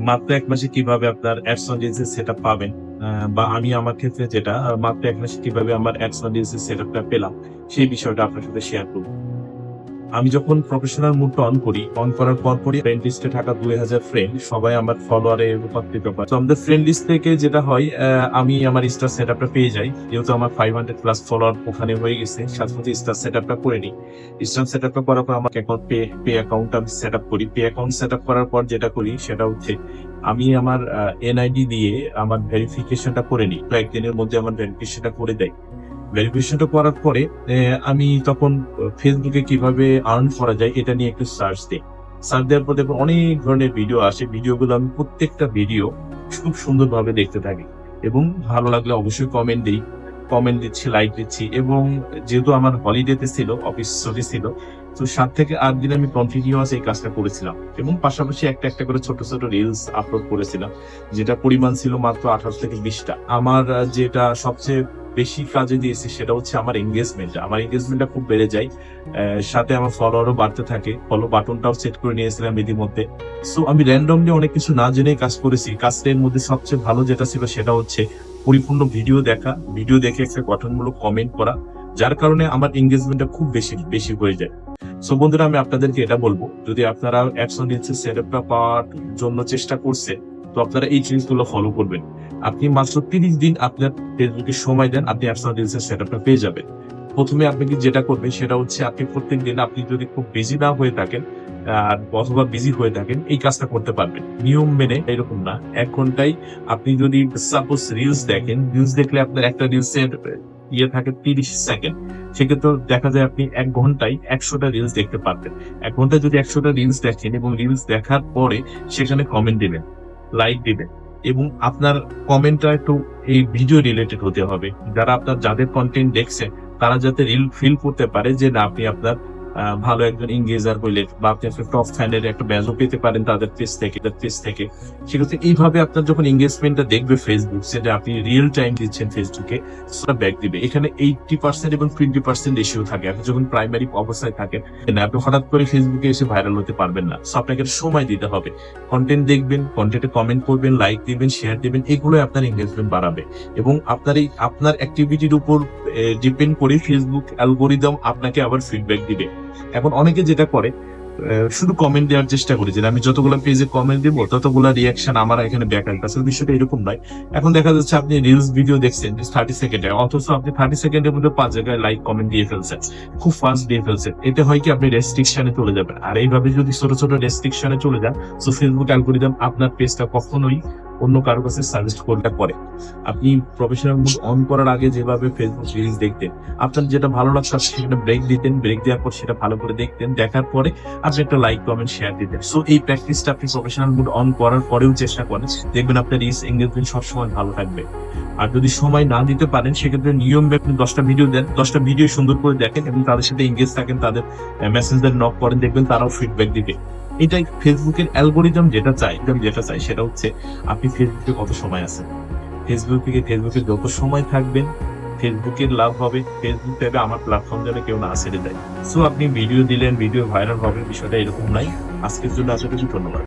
মাত্র ১ মাসে কিভাবে আপনার অ্যাডস অডিয়েন্সের সেটআপ পাবেন, বা আমি আমার ক্ষেত্রে যেটা মাত্র ১ মাসে কিভাবে আমার অ্যাডস অডিয়েন্সের সেটআপটা পেলাম, সেই বিষয়টা আপনার সাথে শেয়ার করব। আমি যখন প্রফেশনাল মুডটা অন করি, অন করার পরপরই ফ্রেন্ড লিস্টে থাকা ২০০০ ফ্রেন্ড সবাই আমার ফলোয়ারে রূপান্তরিত হয়। তো আমাদের ফ্রেন্ড লিস্ট থেকে যেটা হয়, আমি আমার স্টার সেটআপটা পেয়ে যাই। যেহেতু আমার 500 প্লাস ফলোয়ার ওখানে হয়ে গেছে, সাথে সাথে স্টার সেটআপটা করে নিই। স্টার সেটআপটা করার পর আমার অ্যাকাউন্ট পে অ্যাকাউন্ট আমি সেটআপ করি। পে অ্যাকাউন্ট সেটআপ করার পর যেটা করি সেটা হচ্ছে আমি আমার এনআইডি দিয়ে আমার ভেরিফিকেশনটা করে নিই। কয়েকদিনের মধ্যে আমার ভেরিফিকেশনটা করে দেয়। ভেরিফিকেশনটা করার পরে আমি তখন ফেসবুকে কিভাবে আর্ন করা যায় এটা নিয়ে একটু সার্চ দিই। সার্চ দেওয়ার পর দেখবো অনেক ধরনের ভিডিও আসে। ভিডিওগুলো আমি প্রত্যেকটা ভিডিও খুব সুন্দরভাবে দেখতে থাকি এবং ভালো লাগলে অবশ্যই কমেন্ট দিই। কমেন্ট দিচ্ছি, লাইক দিচ্ছি এবং যেহেতু আমার হলিডেতে ছিল, অফিস ছুটি ছিল, তো ৭ থেকে ৮ দিন আমি কন্টিনিউয়াস এই কাজটা করেছিলাম এবং পাশাপাশি একটা একটা করে ছোট ছোট রিলস আপলোড করেছিলাম, যেটা পরিমাণ ছিল মাত্র ১৮ থেকে ২০টা। আমার যেটা সবচেয়ে বেশি কাজে দিয়েছে সেটা হচ্ছে আমার এঙ্গেজমেন্ট। আমার এঙ্গেজমেন্টটা খুব বেড়ে যায়। সাথে আমার ফলোয়ারও বাড়তে থাকে। ফলো বাটনটাও সেট করে নিয়েছিলাম ইতিমধ্যে। সো আমি র্যান্ডমলি অনেক কিছু না জেনেই কাজ করেছি। কাজটার মধ্যে সবচেয়ে ভালো যেটা ছিল সেটা হচ্ছে পরিপূর্ণ ভিডিও দেখা, ভিডিও দেখে একটা গঠনমূলক কমেন্ট করা, যার কারণে আমার এঙ্গেজমেন্টটা খুব বেশি বেশি হয়ে যায়। সো বন্ধুরা, আমি আপনাদেরকে এটা বলবো, যদি আপনারা অ্যাডস অডিয়েন্সের সেটআপটা পাওয়ার জন্য চেষ্টা করছেন, তো আপনারা এই জিনিসগুলো ফলো করবেন। আপনি মাত্র ৩০ দিন আপনার ফেসবুকে সময় দেন, আপনি অ্যাডস অডিয়েন্সের সেটআপটা পেয়ে যাবেন। প্রথমে আপনাকে যেটা করবেন সেটা হচ্ছে আপনি প্রত্যেকদিন, আপনি যদি খুব বিজি না হয়ে থাকেন অথবা বিজি হয়ে থাকেন, এই কাজটা করতে পারবেন নিয়ম মেনে। এরকম না ১ ঘন্টায় আপনি যদি সাপোজ রিলস দেখেন, রিলস দেখলে আপনার একটা রিলসের থাকে ৩০ সেকেন্ড। সেক্ষেত্রে দেখা যায় আপনি ১ ঘন্টায় ১০০টা রিলস দেখতে পারবেন। ১ ঘন্টায় যদি ১০০টা রিলস দেখেন এবং রিলস দেখার পরে সেখানে কমেন্ট দিবেন, লাইক দিবেন এবং আপনার কমেন্টটা একটু এই ভিডিও রিলেটেড হতে হবে। যাদের কন্টেন্ট দেখছে তারা যাতে ফিল করতে পারে যে না, আপনি আপনার ভালো একজন এনগেজার হইলেন বা আপনি আপনার টপ ফ্যানের একটা ব্যাজও পেতে পারেন তাদের পেজ থেকে। সেক্ষেত্রে এইভাবে আপনার যখন এঙ্গেজমেন্টটা দেখবে ফেসবুক, সেটা আপনি রিয়েল টাইম দিচ্ছেন ফেসবুকে, সেটা ব্যাক দিবে। এখানে 80% এবং 20% রেশিও থাকে। আপনি যখন প্রাইমারি অবস্থায় থাকেন, আপনি হঠাৎ করে ফেসবুকে এসে ভাইরাল হতে পারবেন না। সো আপনাকে সময় দিতে হবে। কন্টেন্ট দেখবেন, কন্টেন্টে কমেন্ট করবেন, লাইক দিবেন, শেয়ার দিবেন, এগুলো আপনার এঙ্গেজমেন্ট বাড়াবে এবং আপনার অ্যাক্টিভিটির উপর ডিপেন্ড করে ফেসবুক অ্যালগোরিদম আপনাকে আবার ফিডব্যাক দিবে। এখন অনেকে যেটা করে, শুধু কমেন্ট দেওয়ার চেষ্টা করে যে আমি যতগুলো পেজে কমেন্ট দিব ততগুলো রিয়াকশন আমার এখানে ব্যাক আসবে। আসলে বিষয়টা এরকম নয়। এখন দেখা যাচ্ছে আপনি রিলস ভিডিও দেখছেন 30 সেকেন্ডে, অথচ আপনি 30 সেকেন্ডের মধ্যে 5 জায়গায় লাইক কমেন্ট দিয়ে ফেলছেন, খুব ফাস্ট দিয়ে ফেলছেন। এতে হয় কি, আপনি রেস্ট্রিকশনে চলে যাবেন। আর এইভাবে যদি ছোট ছোট রেস্ট্রিকশনে চলে যান, তো ফেসবুক অ্যালগোরিদম আপনার পেজটা কখনোই অন্য কারো কাছে সাজেস্ট করতে করে। আপনি প্রফেশনাল মুড অন করার আগে যেভাবে ফেসবুক রিলস দেখতেন, আপনার যেটা ভালো লাগতো সেখানে ব্রেক দিতেন, ব্রেক দেওয়ার পর সেটা ভালো করে দেখতেন, দেখার পরে আপনি একটা লাইক কমেন্ট শেয়ার দিতেন। সো এই প্র্যাকটিসটা আপনি প্রফেশনাল মুড অন করার পরেও চেষ্টা করেন, দেখবেন আপনার রিচ এঙ্গেজমেন্ট সবসময় ভালো থাকবে। আর যদি সময় না দিতে পারেন, সেক্ষেত্রে নিয়ম আপনি 10টা ভিডিও দেন, 10টা ভিডিও সুন্দর করে দেখেন এবং তাদের সাথে এঙ্গেজ থাকেন, তাদের মেসেঞ্জার নক করেন, দেখবেন তারাও ফিডব্যাক দিবে। এটাই ফেসবুকের অ্যালগোরিদম যেটা চাই সেটা হচ্ছে আপনি ফেসবুকে কত সময় আছেন। ফেসবুকে যত সময় থাকবেন, ফেসবুকের লাভ হবে। ফেসবুক ভেবে আমার প্ল্যাটফর্ম যেন কেউ না ছেড়ে দেয়। সো আপনি ভিডিও দিলেন, ভিডিও ভাইরাল হবে, বিষয়টা এরকম নাই। আজকের জন্য এতটুকু, ধন্যবাদ।